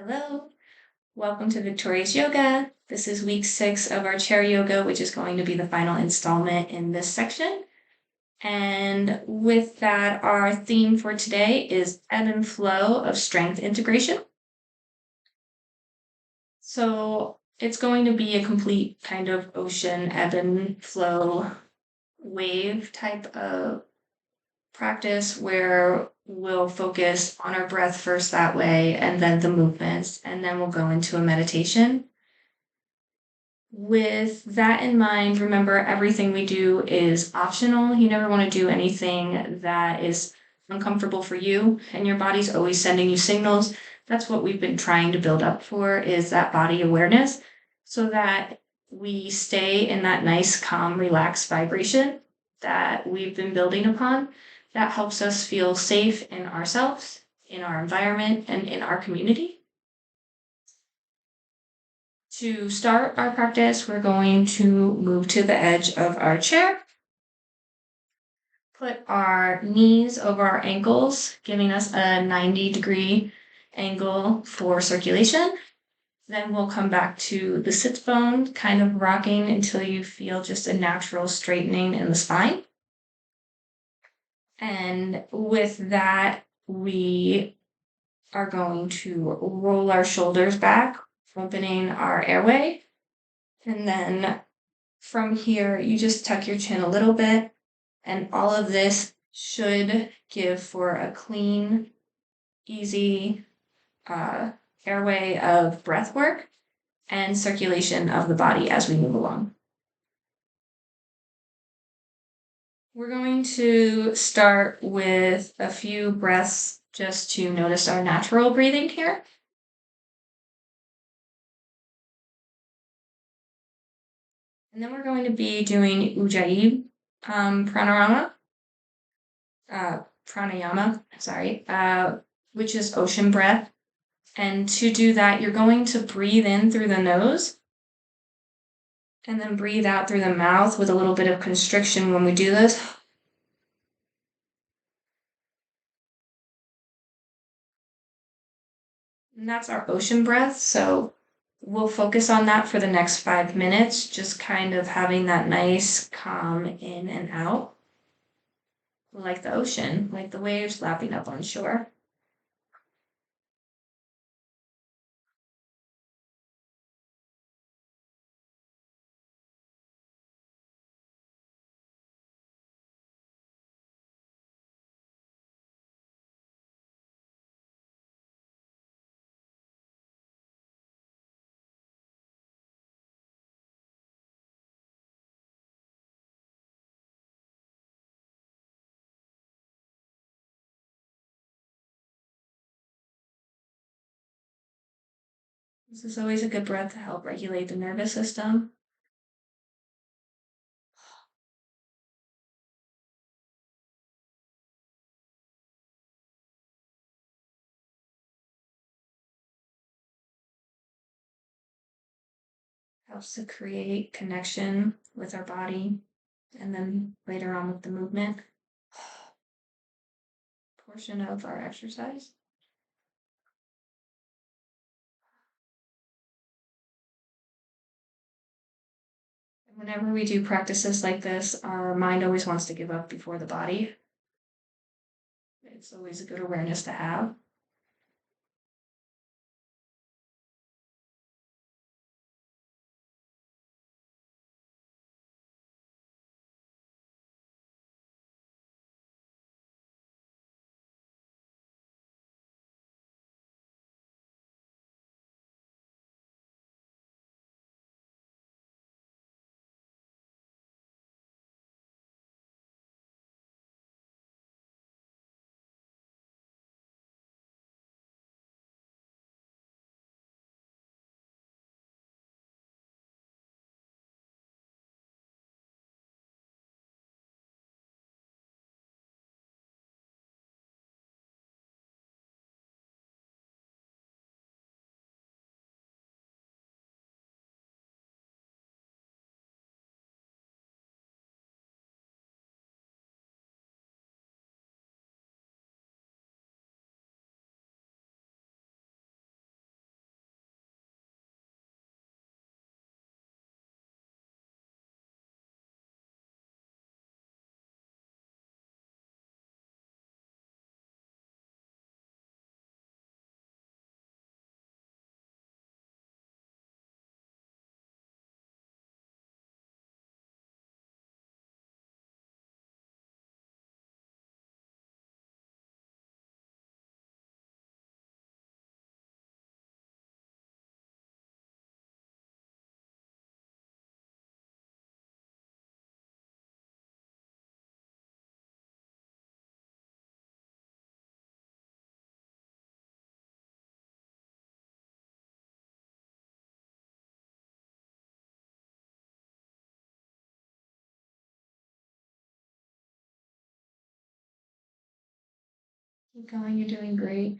Hello, welcome to Victorious Yoga. This is week 6 of our chair yoga, which is going to be the final installment in this section. And with that, our theme for today is ebb and flow of strength integration. So it's going to be a complete kind of ocean ebb and flow wave type of practice where we'll focus on our breath first that way, and then the movements, and then we'll go into a meditation. With that in mind, remember everything we do is optional. You never want to do anything that is uncomfortable for you, and your body's always sending you signals. That's what we've been trying to build up for, is that body awareness, so that we stay in that nice, calm, relaxed vibration that we've been building upon. That helps us feel safe in ourselves, in our environment, and in our community. To start our practice, we're going to move to the edge of our chair. Put our knees over our ankles, giving us a 90-degree angle for circulation. Then we'll come back to the sit bone, kind of rocking until you feel just a natural straightening in the spine. And with that, we are going to roll our shoulders back, opening our airway. And then from here, you just tuck your chin a little bit. And all of this should give for a clean, easy airway of breath work and circulation of the body as we move along. We're going to start with a few breaths just to notice our natural breathing here. And then we're going to be doing Ujjayi Pranayama, which is ocean breath. And to do that, you're going to breathe in through the nose and then breathe out through the mouth with a little bit of constriction when we do this. And that's our ocean breath. So we'll focus on that for the next 5 minutes, just kind of having that nice, calm in and out, like the ocean, like the waves lapping up on shore. This is always a good breath to help regulate the nervous system. Helps to create connection with our body, and then later on with the movement portion of our exercise. Whenever we do practices like this, our mind always wants to give up before the body. It's always a good awareness to have. Keep going, you're doing great.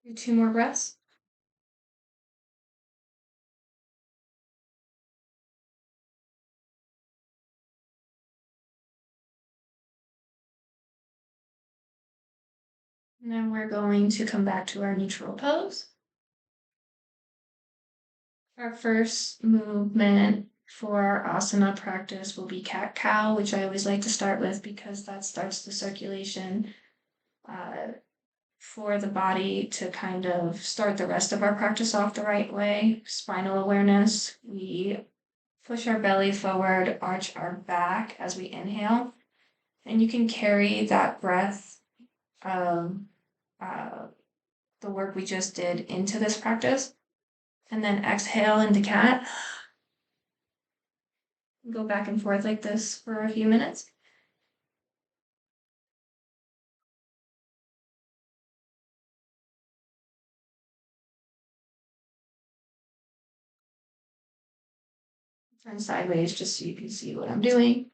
Do 2 more breaths. And then we're going to come back to our neutral pose. Our first movement for our asana practice will be cat-cow, which I always like to start with because that starts the circulation for the body to kind of start the rest of our practice off the right way. Spinal awareness, we push our belly forward, arch our back as we inhale, and you can carry that breath of the work we just did into this practice. And then exhale into cat. Go back and forth like this for a few minutes. Turn sideways just so you can see what I'm doing.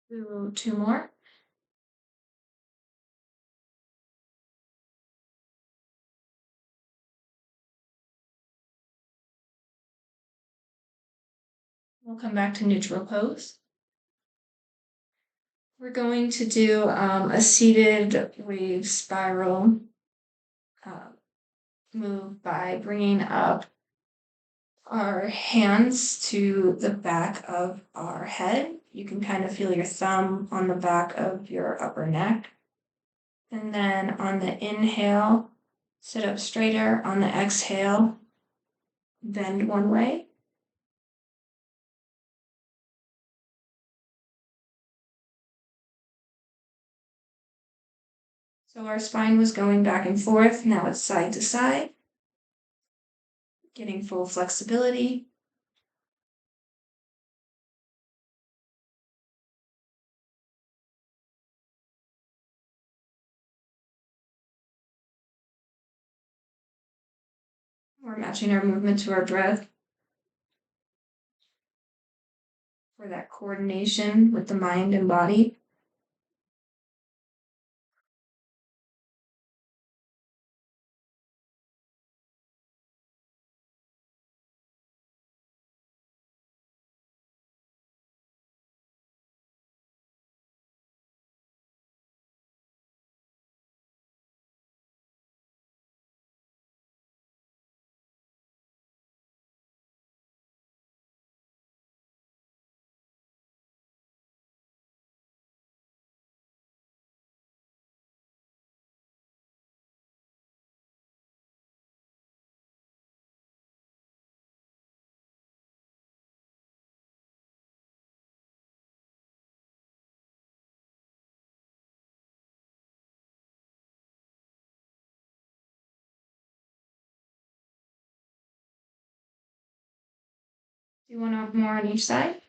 Do 2 more. We'll come back to neutral pose. We're going to do a seated wave spiral move by bringing up our hands to the back of our head. You can kind of feel your thumb on the back of your upper neck. And then on the inhale, sit up straighter. On the exhale, bend one way. So our spine was going back and forth. Now it's side to side, getting full flexibility. We're matching our movement to our breath. for that coordination with the mind and body. Do you want more on each side?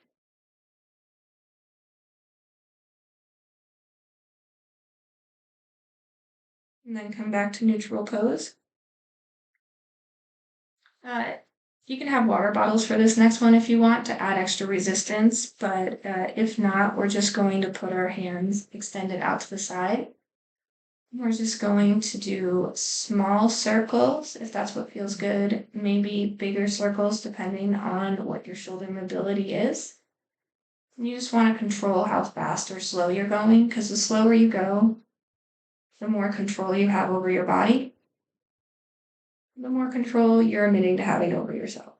And then come back to neutral pose. You can have water bottles for this next one if you want to add extra resistance, but if not, we're just going to put our hands extended out to the side. We're just going to do small circles, if that's what feels good, maybe bigger circles depending on what your shoulder mobility is. And you just want to control how fast or slow you're going, because the slower you go, the more control you have over your body, the more control you're admitting to having over yourself.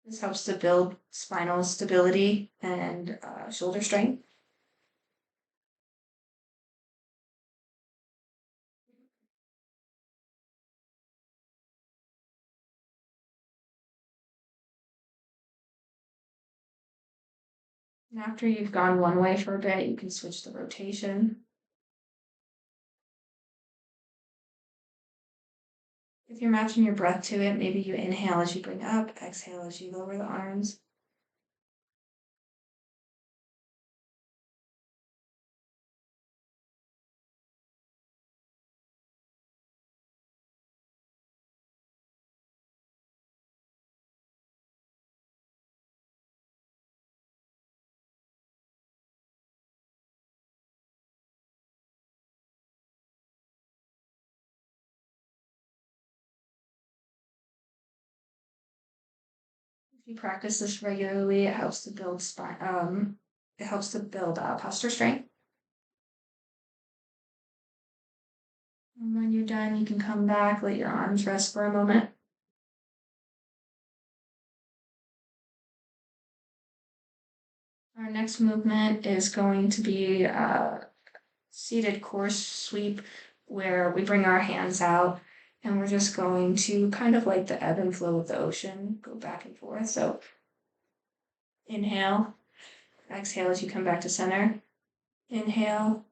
This helps to build spinal stability and shoulder strength. And after you've gone one way for a bit, you can switch the rotation. If you're matching your breath to it, maybe you inhale as you bring up, exhale as you lower the arms. If you practice this regularly, it helps to build posture strength. And when you're done, you can come back, let your arms rest for a moment. Our next movement is going to be a seated core sweep where we bring our hands out and we're just going to kind of like the ebb and flow of the ocean, go back and forth. So inhale, exhale as you come back to center. Inhale,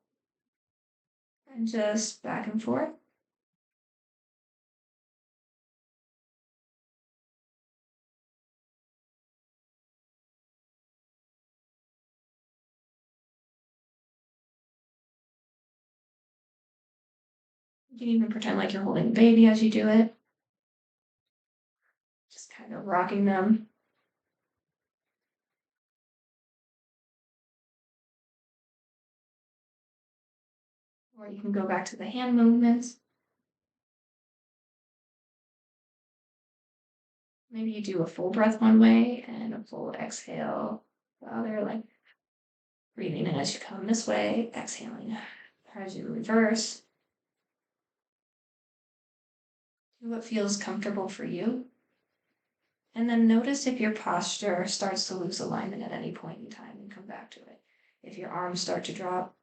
and just back and forth. You can even pretend like you're holding a baby as you do it. Just kind of rocking them. Or you can go back to the hand movements. Maybe you do a full breath one way and a full exhale the other, like breathing in as you come this way, exhaling as you reverse. Do what feels comfortable for you. And then notice if your posture starts to lose alignment at any point in time and come back to it. If your arms start to drop.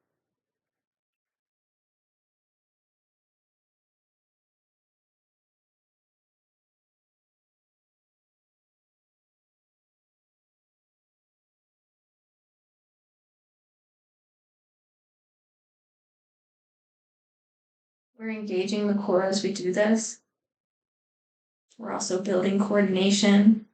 We're engaging the core as we do this. We're also building coordination.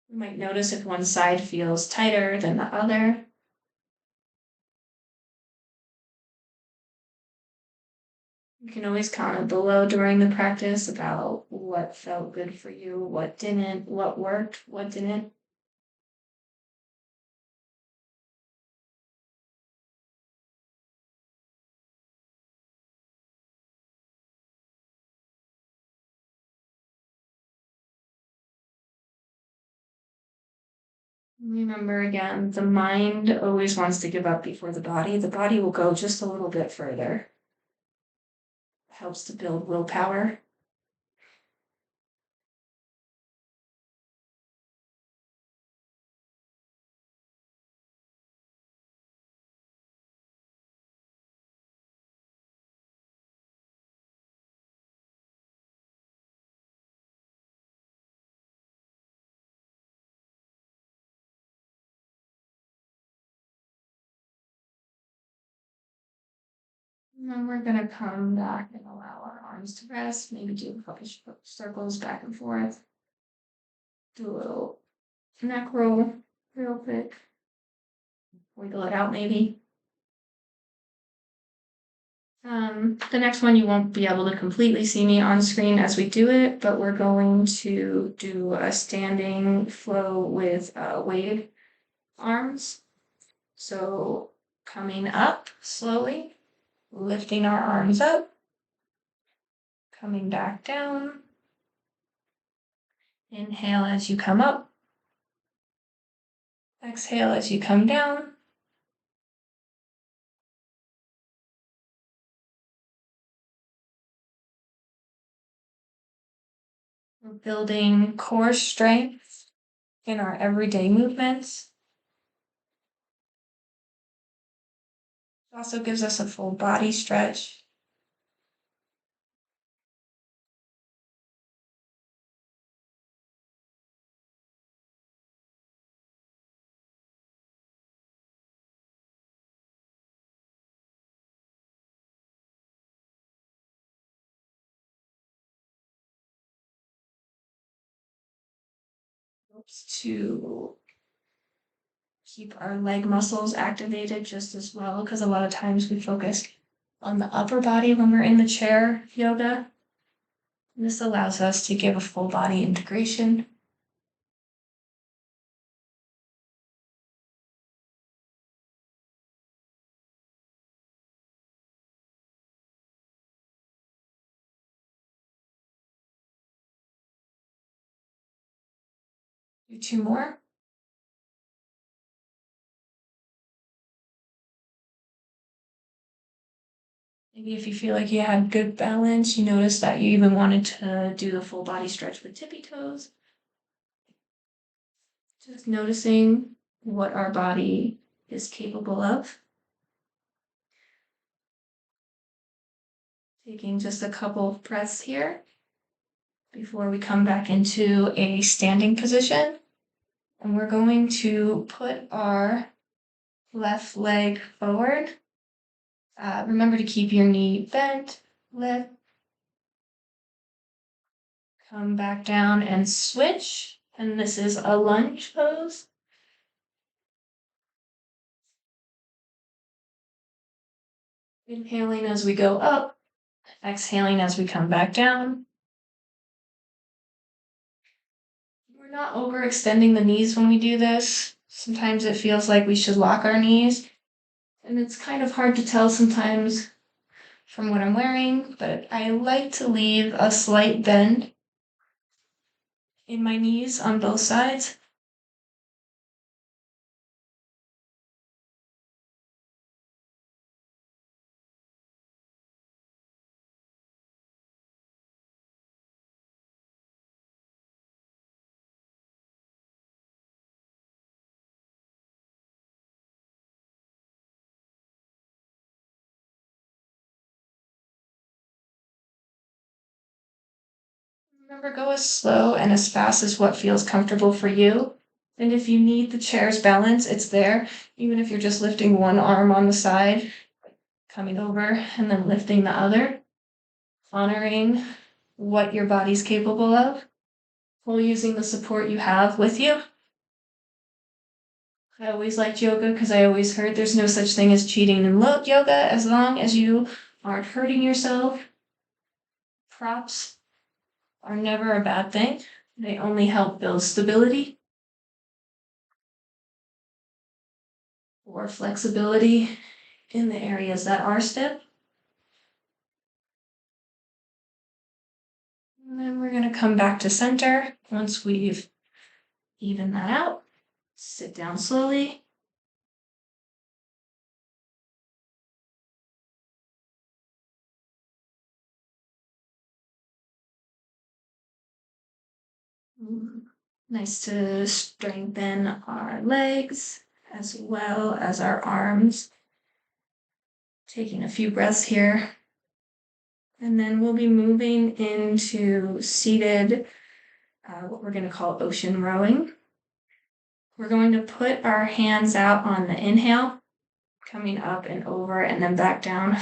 You might notice if one side feels tighter than the other. You can always comment below during the practice about what felt good for you, what didn't, what worked, what didn't. Remember again, the mind always wants to give up before the body. The body will go just a little bit further. It helps to build willpower. And then we're gonna come back and allow our arms to rest. Maybe do a couple circles back and forth. Do a little neck roll real quick. Wiggle it out maybe. The next one you won't be able to completely see me on screen as we do it, but we're going to do a standing flow with wave arms. So coming up slowly, lifting our arms up, coming back down. Inhale as you come up. Exhale as you come down. We're building core strength in our everyday movements. It also gives us a full body stretch. Helps to keep our leg muscles activated just as well, because a lot of times we focus on the upper body when we're in the chair yoga. And this allows us to give a full body integration. Do two more. Maybe if you feel like you had good balance, you notice that you even wanted to do the full body stretch with tippy toes. Just noticing what our body is capable of. Taking just a couple of breaths here before we come back into a standing position. And we're going to put our left leg forward. Remember to keep your knee bent, lift. Come back down and switch. And this is a lunge pose. Inhaling as we go up, exhaling as we come back down. We're not overextending the knees when we do this. Sometimes it feels like we should lock our knees. And it's kind of hard to tell sometimes from what I'm wearing, but I like to leave a slight bend in my knees on both sides. Remember, go as slow and as fast as what feels comfortable for you. And if you need the chair's balance, it's there. Even if you're just lifting one arm on the side, coming over and then lifting the other, honoring what your body's capable of, while using the support you have with you. I always liked yoga because I always heard there's no such thing as cheating in yoga as long as you aren't hurting yourself. Props are never a bad thing. They only help build stability or flexibility in the areas that are stiff. And then we're going to come back to center once we've evened that out. Sit down slowly. Nice to strengthen our legs as well as our arms. Taking a few breaths here. And then we'll be moving into seated, what we're going to call ocean rowing. We're going to put our hands out on the inhale, coming up and over and then back down.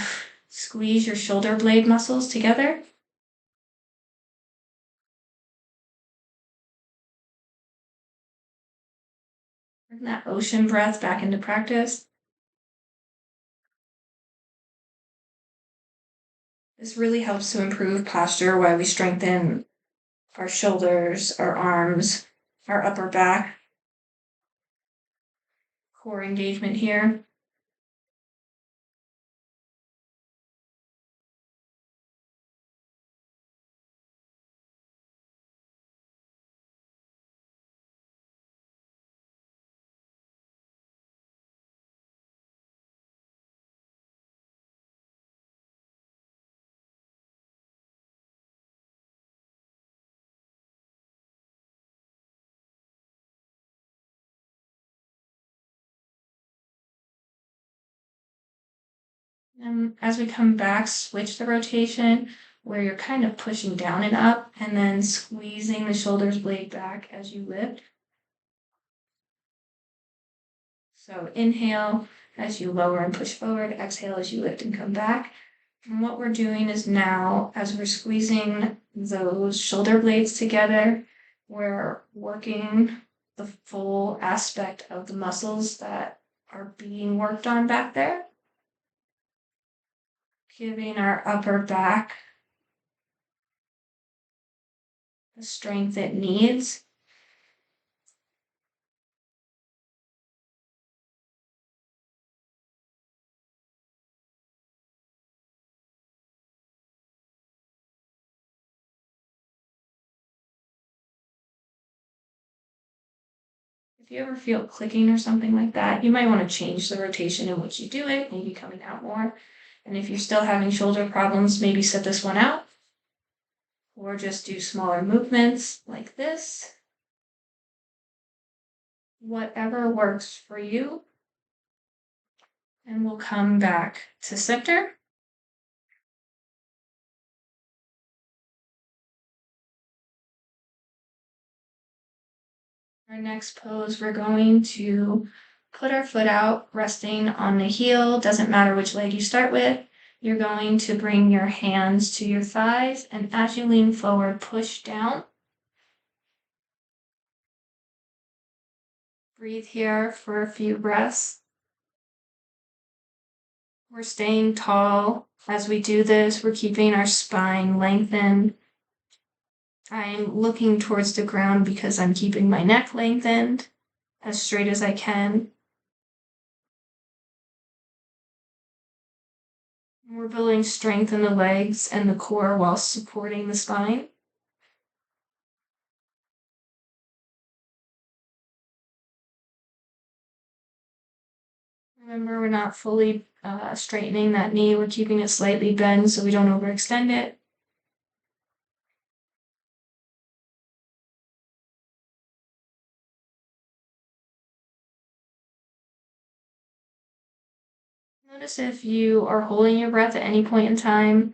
Squeeze your shoulder blade muscles together. Bring that ocean breath back into practice. This really helps to improve posture while we strengthen our shoulders, our arms, our upper back. Core engagement here. And as we come back, switch the rotation where you're kind of pushing down and up and then squeezing the shoulders blade back as you lift. So inhale as you lower and push forward, exhale as you lift and come back. And what we're doing is now, as we're squeezing those shoulder blades together, we're working the full aspect of the muscles that are being worked on back there. Giving our upper back the strength it needs. If you ever feel clicking or something like that, you might want to change the rotation in which you do it, maybe coming out more. And if you're still having shoulder problems, maybe sit this one out. Or just do smaller movements like this. Whatever works for you. And we'll come back to center. Our next pose, we're going to put our foot out, resting on the heel. Doesn't matter which leg you start with. You're going to bring your hands to your thighs, and as you lean forward, push down. Breathe here for a few breaths. We're staying tall as we do this. We're keeping our spine lengthened. I'm looking towards the ground because I'm keeping my neck lengthened as straight as I can. We're building strength in the legs and the core while supporting the spine. Remember, we're not fully straightening that knee. We're keeping it slightly bent so we don't overextend it. Notice if you are holding your breath at any point in time.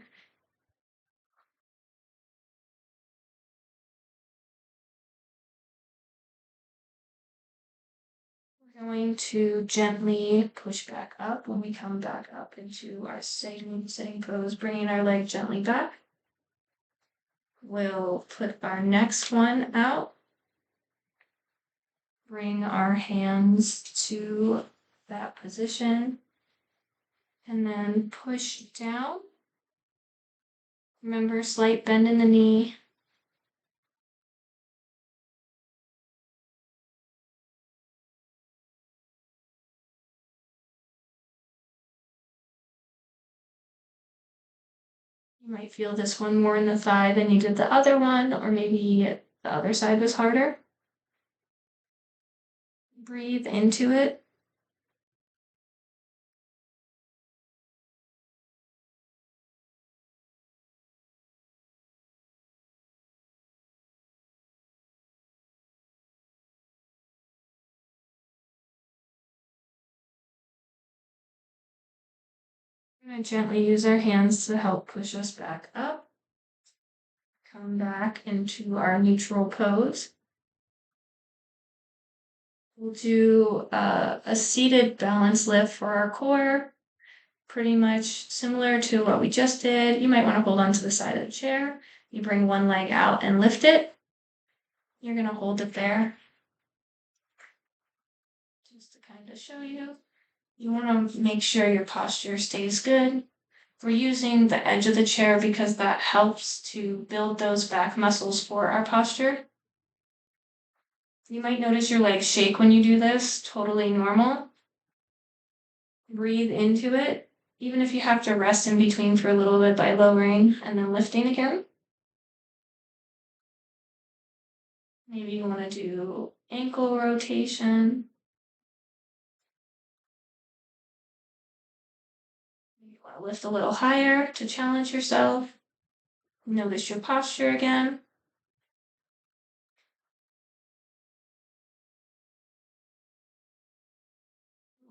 We're going to gently push back up when we come back up into our sitting pose, bringing our leg gently back. We'll put our next one out. Bring our hands to that position. And then push down. Remember, slight bend in the knee. You might feel this one more in the thigh than you did the other one, or maybe the other side was harder. Breathe into it. We're going to gently use our hands to help push us back up. Come back into our neutral pose. We'll do a seated balance lift for our core, pretty much similar to what we just did. You might want to hold on to the side of the chair. You bring one leg out and lift it. You're going to hold it there. Just to kind of show you. You want to make sure your posture stays good. We're using the edge of the chair because that helps to build those back muscles for our posture. You might notice your legs shake when you do this, totally normal. Breathe into it, even if you have to rest in between for a little bit by lowering and then lifting again. Maybe you want to do ankle rotation. You want to lift a little higher to challenge yourself. Notice your posture again.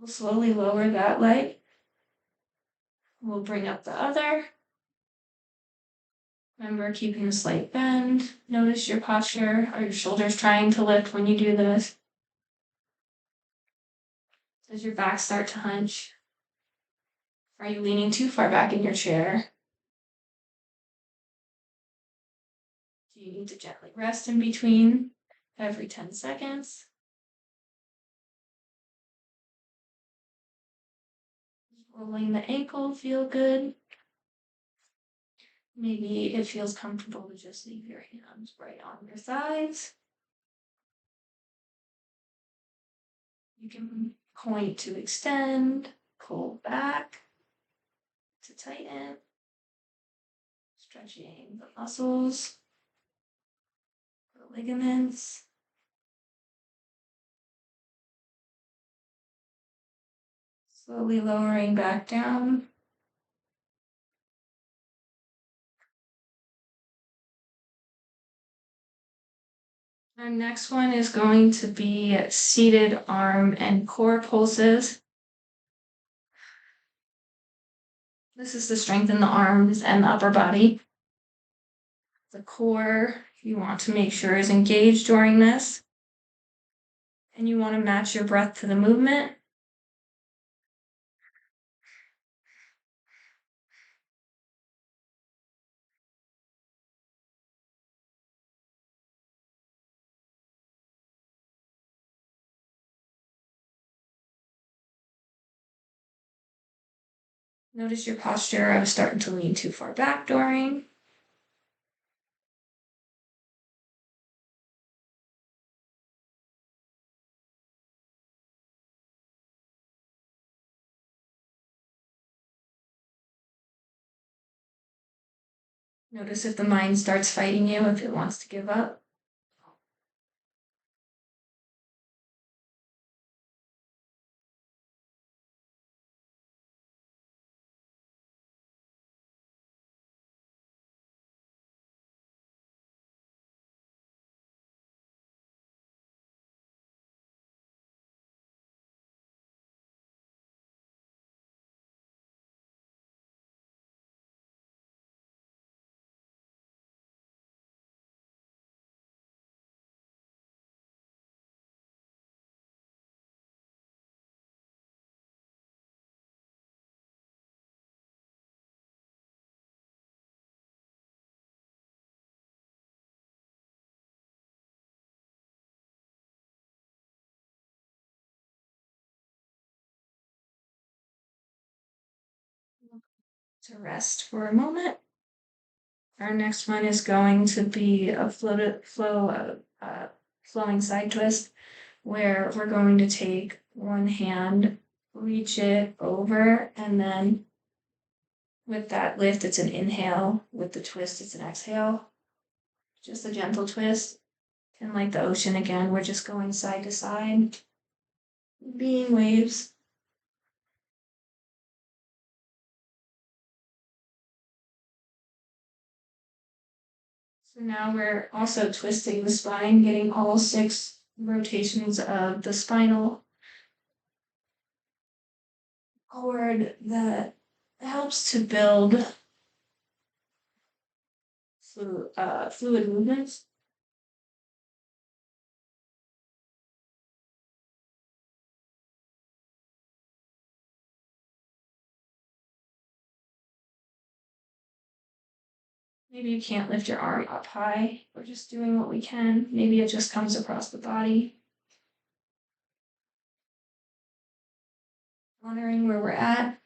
We'll slowly lower that leg. We'll bring up the other. Remember keeping a slight bend. Notice your posture. Are your shoulders trying to lift when you do this? Does your back start to hunch? Are you leaning too far back in your chair? Do you need to gently rest in between every 10 seconds? Rolling the ankle, feel good. Maybe it feels comfortable to just leave your hands right on your thighs. You can point to extend, pull back to tighten, stretching the muscles, the ligaments. Slowly lowering back down. Our next one is going to be seated arm and core pulses. This is to strengthen the arms and the upper body. The core, you want to make sure is engaged during this. And you want to match your breath to the movement. Notice your posture. I was starting to lean too far back during. Notice if the mind starts fighting you, if it wants to give up. To rest for a moment. Our next one is going to be a flowing side twist, where we're going to take one hand, reach it over, and then with that lift, it's an inhale. With the twist, it's an exhale. Just a gentle twist. And like the ocean again, we're just going side to side, being waves. So now we're also twisting the spine, getting all 6 rotations of the spinal cord that helps to build fluid movements. Maybe you can't lift your arm up high. We're just doing what we can. Maybe it just comes across the body. Honoring where we're at.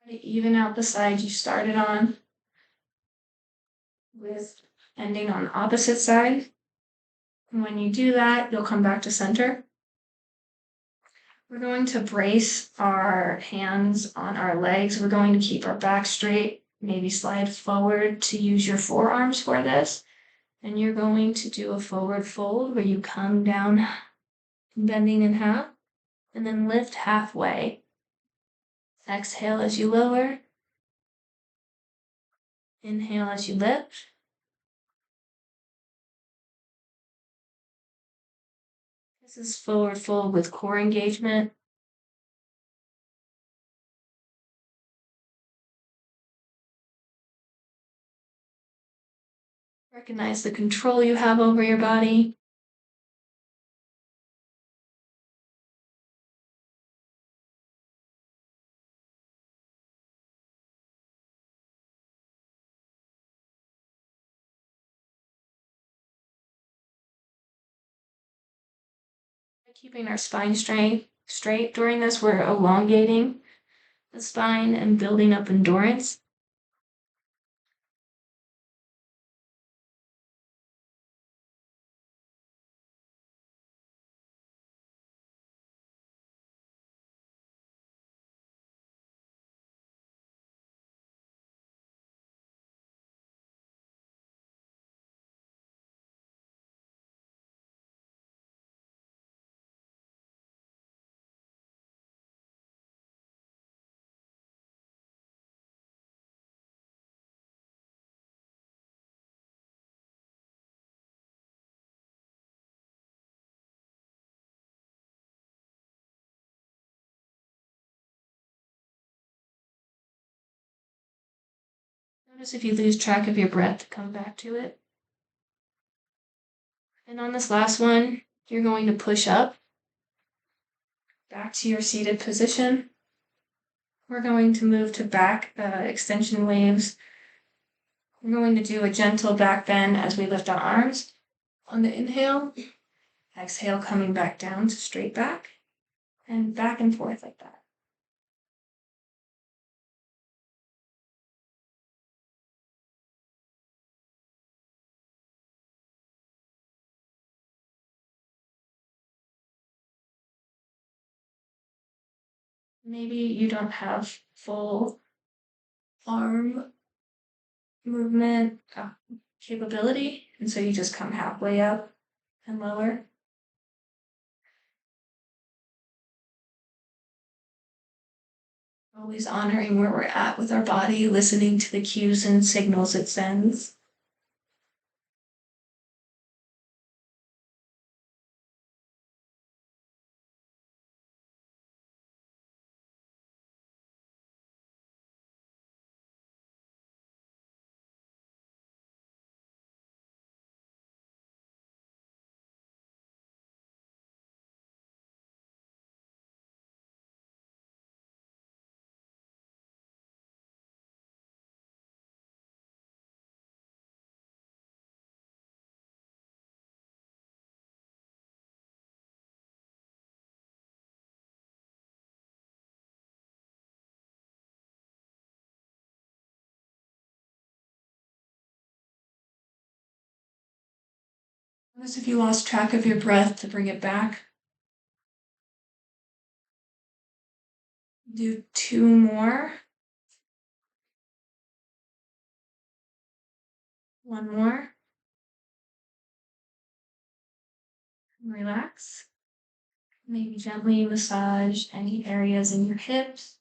Try to even out the side you started on with ending on the opposite side. And when you do that, you'll come back to center. We're going to brace our hands on our legs. We're going to keep our back straight, maybe slide forward to use your forearms for this. And you're going to do a forward fold where you come down, bending in half, and then lift halfway. Exhale as you lower. Inhale as you lift. This is forward fold with core engagement. Recognize the control you have over your body. Keeping our spine straight during this, we're elongating the spine and building up endurance. Notice if you lose track of your breath, come back to it. And on this last one, you're going to push up back to your seated position. We're going to move to back extension waves. We're going to do a gentle back bend as we lift our arms. On the inhale, exhale, coming back down to straight back and forth like that. Maybe you don't have full arm movement capability, and so you just come halfway up and lower. Always honoring where we're at with our body, listening to the cues and signals it sends. Notice if you lost track of your breath to bring it back. Do 2 more. 1 more. Relax. Maybe gently massage any areas in your hips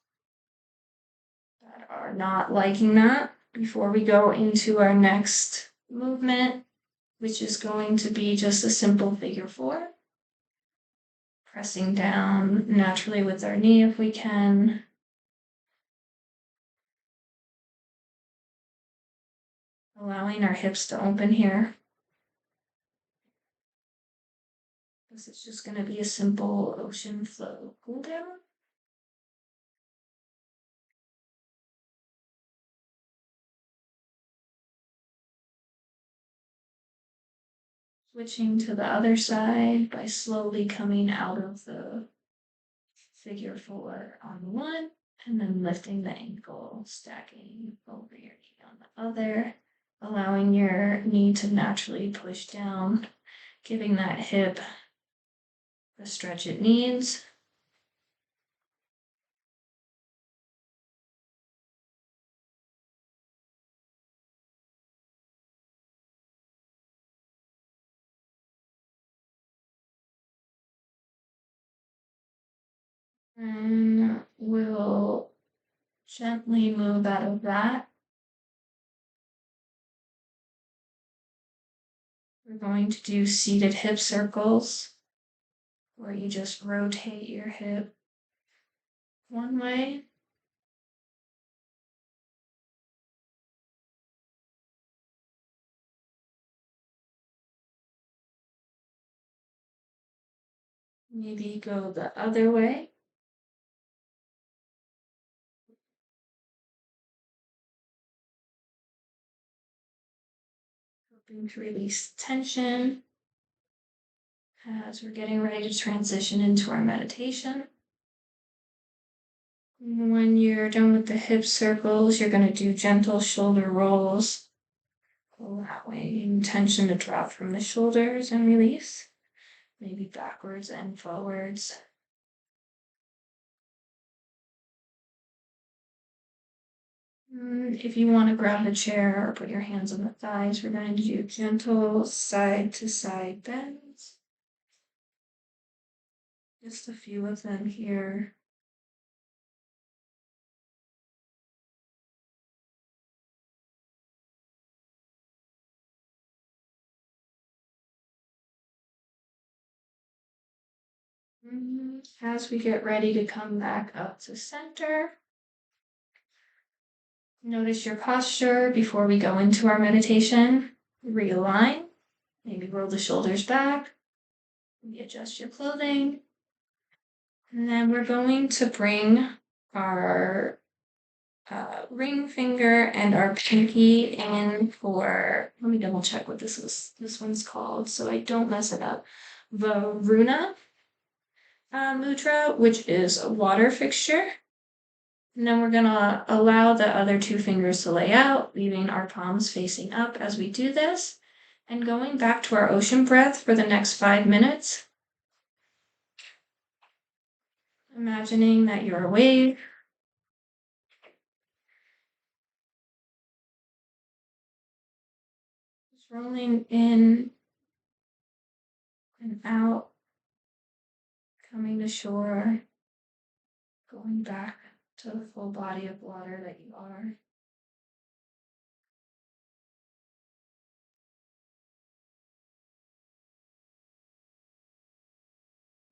that are not liking that before we go into our next movement, which is going to be just a simple figure 4. Pressing down naturally with our knee if we can. Allowing our hips to open here. This is just going to be a simple ocean flow cool down. Switching to the other side by slowly coming out of the figure 4 on one, and then lifting the ankle, stacking over your knee on the other, allowing your knee to naturally push down, giving that hip the stretch it needs. And we'll gently move out of that. We're going to do seated hip circles, where you just rotate your hip one way. Maybe go the other way. Hoping to release tension as we're getting ready to transition into our meditation. When you're done with the hip circles, you're going to do gentle shoulder rolls, allowing tension to drop from the shoulders and release, maybe backwards and forwards. If you want to grab a chair or put your hands on the thighs, we're going to do gentle side to side bends. Just a few of them here. As we get ready to come back up to center, notice your posture before we go into our meditation. Realign, maybe roll the shoulders back, readjust your clothing. And then we're going to bring our ring finger and our pinky in for, let me double check what this one's called so I don't mess it up. Varuna mudra, which is a water fixture. And then we're going to allow the other 2 fingers to lay out, leaving our palms facing up as we do this. And going back to our ocean breath for the next 5 minutes. Imagining that you're a wave. Just rolling in and out, coming to shore, going back to the full body of water that you are.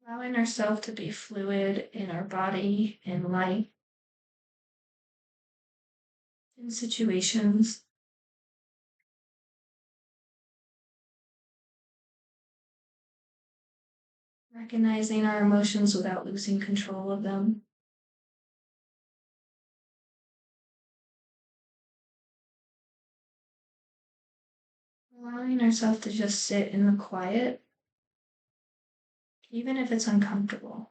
Allowing ourselves to be fluid in our body, in life, in situations. Recognizing our emotions without losing control of them. Allowing ourselves to just sit in the quiet, even if it's uncomfortable.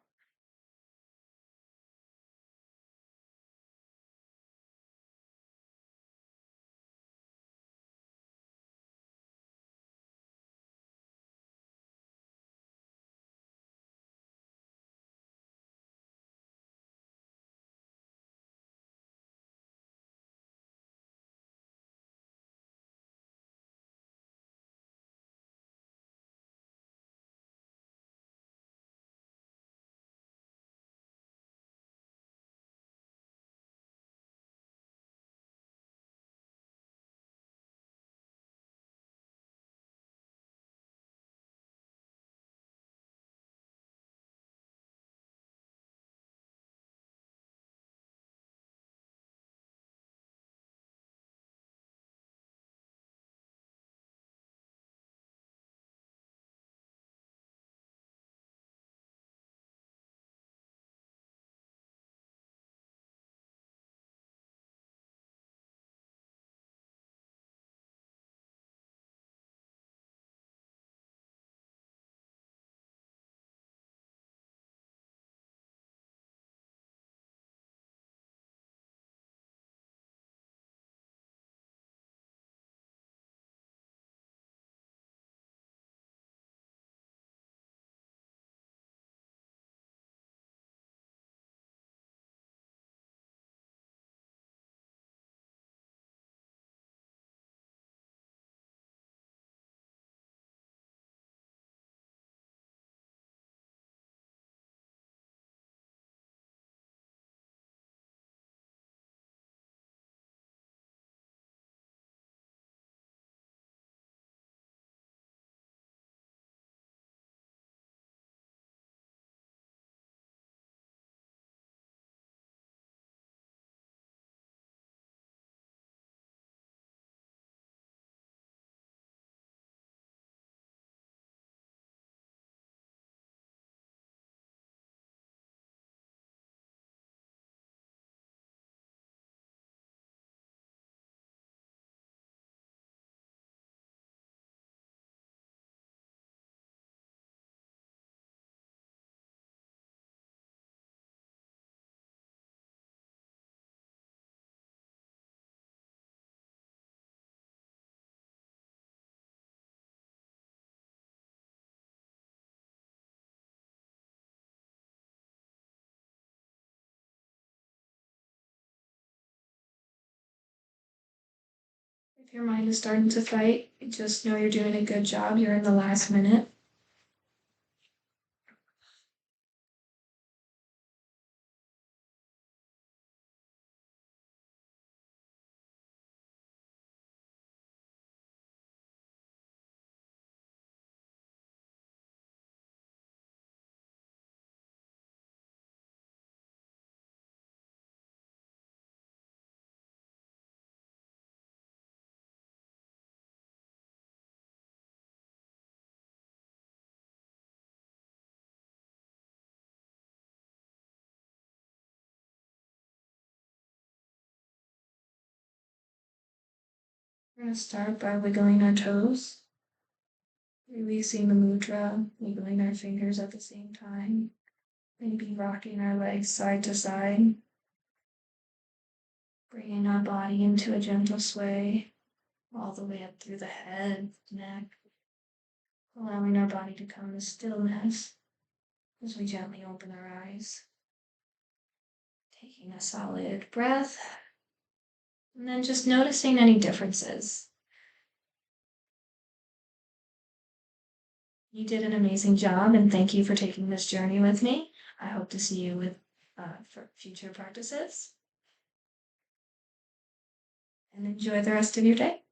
If your mind is starting to fight, just know you're doing a good job. You're in the last minute. We're going to start by wiggling our toes, releasing the mudra, wiggling our fingers at the same time, maybe rocking our legs side to side, bringing our body into a gentle sway all the way up through the head, neck, allowing our body to come to stillness as we gently open our eyes. Taking a solid breath, and then just noticing any differences. You did an amazing job, and thank you for taking this journey with me. I hope to see you with for future practices. And enjoy the rest of your day.